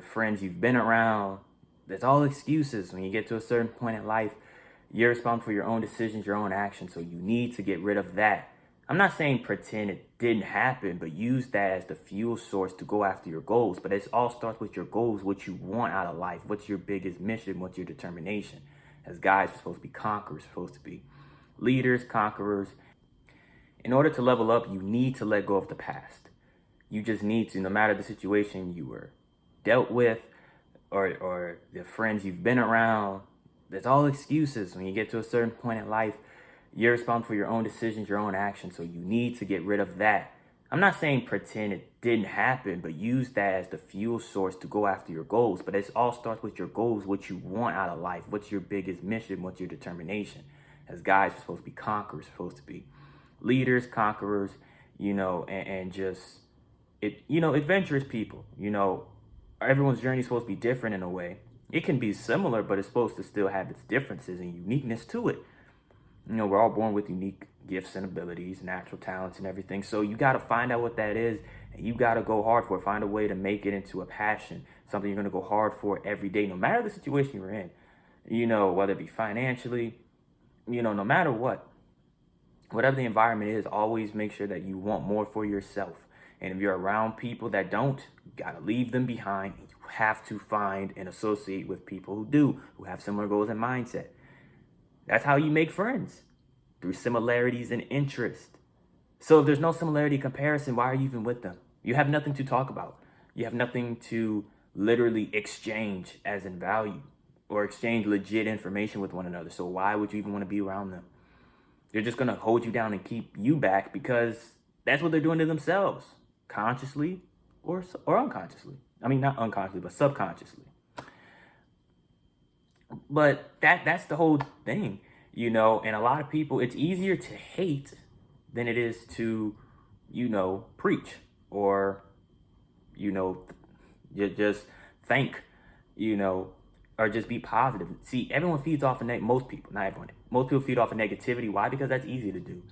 friends you've been around. That's all excuses. When you get to a certain point in life, you're responsible for your own decisions, your own actions. So you need to get rid of that. I'm not saying pretend it didn't happen, but use that as the fuel source to go after your goals. But it all starts with your goals, what you want out of life. What's your biggest mission? What's your determination? As guys, we're supposed to be conquerors, we're supposed to be leaders, conquerors. In order to level up, you need to let go of the past. You just need to, no matter the situation you were dealt with or the friends you've been around. That's all excuses. When you get to a certain point in life, you're responsible for your own decisions, your own actions. So you need to get rid of that. I'm not saying pretend it didn't happen, but use that as the fuel source to go after your goals. But it all starts with your goals, what you want out of life. What's your biggest mission? What's your determination? As guys, we're supposed to be conquerors, we're supposed to be leaders, conquerors, and just adventurous people. Everyone's journey is supposed to be different in a way. It can be similar, but it's supposed to still have its differences and uniqueness to it. We're all born with unique gifts and abilities, natural talents and everything. So you got to find out what that is, and you got to go hard for it. Find a way to make it into a passion, something you're going to go hard for every day, no matter the situation you're in, whether it be financially, no matter what. Whatever the environment is, always make sure that you want more for yourself. And if you're around people that don't, you got to leave them behind. You have to find and associate with people who do, who have similar goals and mindset. That's how you make friends, through similarities and interest. So if there's no similarity comparison, why are you even with them? You have nothing to talk about. You have nothing to literally exchange as in value or exchange legit information with one another. So why would you even want to be around them? They're just going to hold you down and keep you back because that's what they're doing to themselves, consciously or unconsciously. I mean, not unconsciously, but subconsciously. But that's the whole thing, and a lot of people, it's easier to hate than it is to, preach or, just thank, or just be positive. See, everyone feeds off of most people, not everyone. Most people feed off of negativity. Why? Because that's easy to do.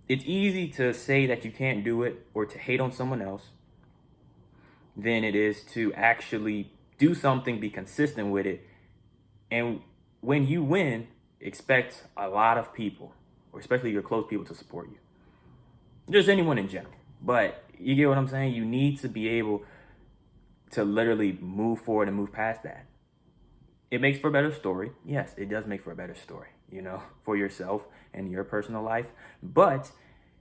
It's easy to say that you can't do it or to hate on someone else than it is to actually do something, be consistent with it. And when you win, expect a lot of people, or especially your close people, to support you. Just anyone in general. But you get what I'm saying? You need to be able to literally move forward and move past that. It makes for a better story. Yes, it does make for a better story, for yourself and your personal life. But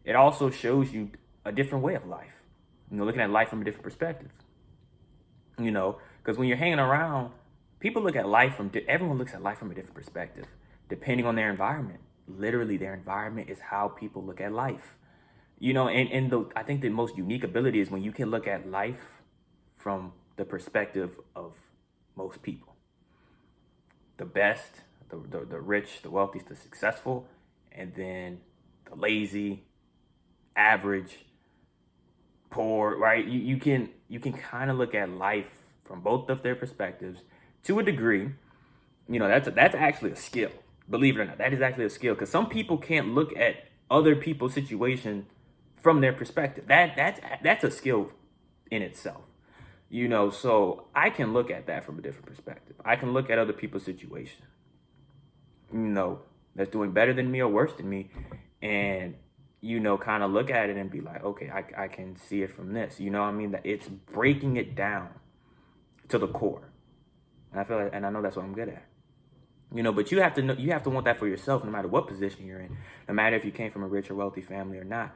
it also shows you a different way of life. Looking at life from a different perspective. Because when you're hanging around, people look at life everyone looks at life from a different perspective, depending on their environment. Literally, their environment is how people look at life. I think the most unique ability is when you can look at life from the perspective of most people. The best, the rich, the wealthy, the successful, and then the lazy, average, poor, right? You can kind of look at life from both of their perspectives to a degree. That's actually a skill. Believe it or not, that is actually a skill, because some people can't look at other people's situation from their perspective. That's a skill in itself. So I can look at that from a different perspective. I can look at other people's situation, that's doing better than me or worse than me, and kind of look at it and be like, okay, I can see it from this. That it's breaking it down to the core. And I feel like, and I know that's what I'm good at. But you have to know, you have to want that for yourself, no matter what position you're in, no matter if you came from a rich or wealthy family or not.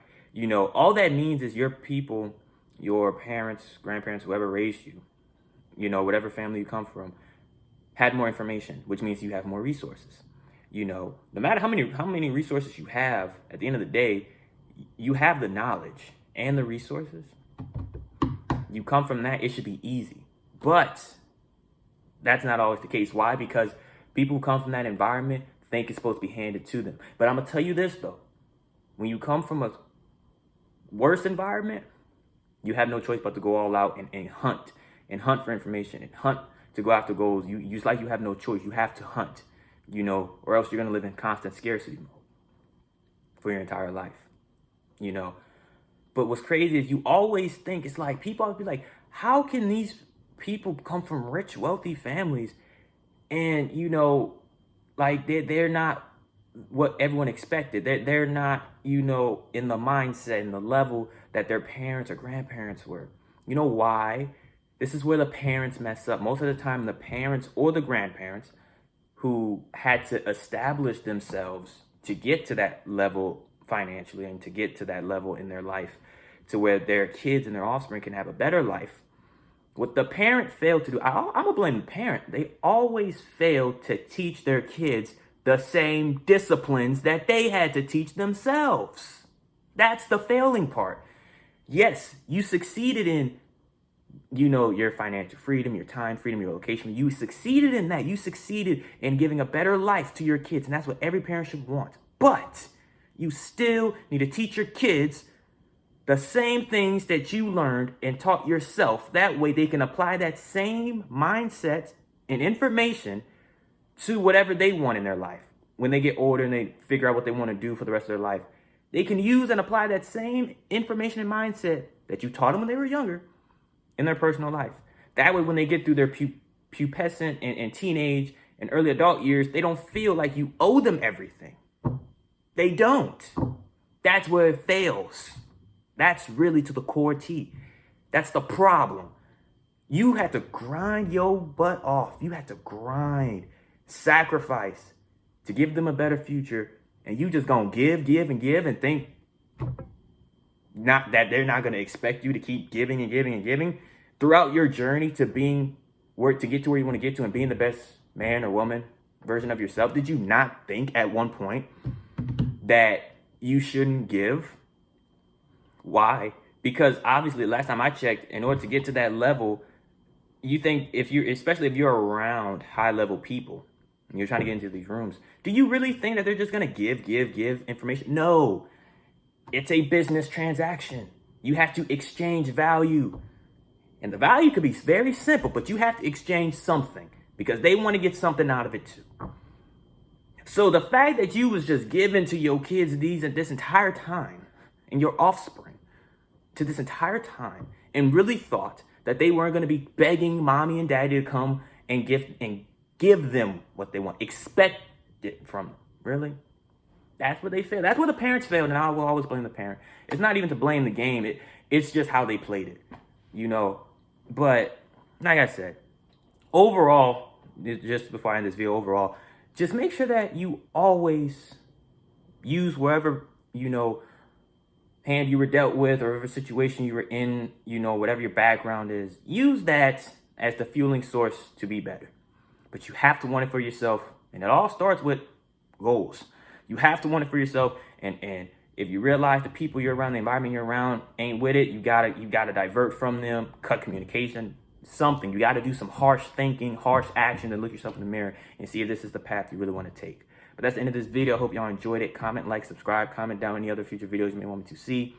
All that means is your people, your parents, grandparents, whoever raised you, whatever family you come from, had more information, which means you have more resources. No matter how many resources you have, at the end of the day, you have the knowledge and the resources. You come from that, it should be easy. But that's not always the case. Why? Because people who come from that environment think it's supposed to be handed to them. But I'm going to tell you this, though. When you come from a worse environment, you have no choice but to go all out and hunt for information and hunt to go after goals. You have no choice. You have to hunt, or else you're going to live in constant scarcity mode for your entire life, But what's crazy is you always think, it's like, people always be like, how can these people come from rich, wealthy families, and like they're not what everyone expected. They're not, in the mindset and the level that their parents or grandparents were. You know why? This is where the parents mess up. Most of the time, the parents or the grandparents who had to establish themselves to get to that level financially and to get to that level in their life to where their kids and their offspring can have a better life. What the parent failed to do, I'm going to blame the parent. They always fail to teach their kids the same disciplines that they had to teach themselves. That's the failing part. Yes, you succeeded in, your financial freedom, your time freedom, your location. You succeeded in that. You succeeded in giving a better life to your kids. And that's what every parent should want. But you still need to teach your kids the same things that you learned and taught yourself. That way they can apply that same mindset and information to whatever they want in their life. When they get older and they figure out what they want to do for the rest of their life, they can use and apply that same information and mindset that you taught them when they were younger in their personal life. That way, when they get through their pubescent and teenage and early adult years, they don't feel like you owe them everything. They don't. That's where it fails. That's really to the core T. That's the problem. You have to grind your butt off. You have to grind, sacrifice to give them a better future. And you just gonna give and think not that they're not gonna expect you to keep giving and giving and giving throughout your journey to get to where you want to get to and being the best man or woman version of yourself. Did you not think at one point that you shouldn't give? Why? Because obviously, last time I checked, in order to get to that level, you think especially if you're around high level people and you're trying to get into these rooms, do you really think that they're just going to give information? No, it's a business transaction. You have to exchange value. And the value could be very simple, but you have to exchange something because they want to get something out of it too. So the fact that you was just giving to your kids this entire time and your offspring to this entire time and really thought that they weren't going to be begging mommy and daddy to come and give them what they want, expect it from them. Really? That's where they failed. That's where the parents failed, and I will always blame the parent. It's not even to blame the game. It's just how they played it, But like I said, overall, just before I end this video, overall, just make sure that you always use wherever, hand you were dealt with or whatever situation you were in, whatever your background is, use that as the fueling source to be better. But you have to want it for yourself. And it all starts with goals. You have to want it for yourself. And if you realize the people you're around, the environment you're around ain't with it, you gotta divert from them, cut communication, something. You gotta do some harsh thinking, harsh action, and look yourself in the mirror and see if this is the path you really want to take. But that's the end of this video. I hope y'all enjoyed it. Comment, like, subscribe, comment down any other future videos you may want me to see,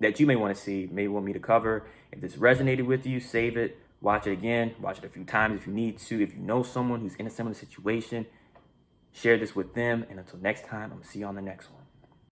that you may want to see, may want me to cover. If this resonated with you, save it, watch it again, watch it a few times if you need to. If you know someone who's in a similar situation, share this with them. And until next time, I'm gonna see you on the next one.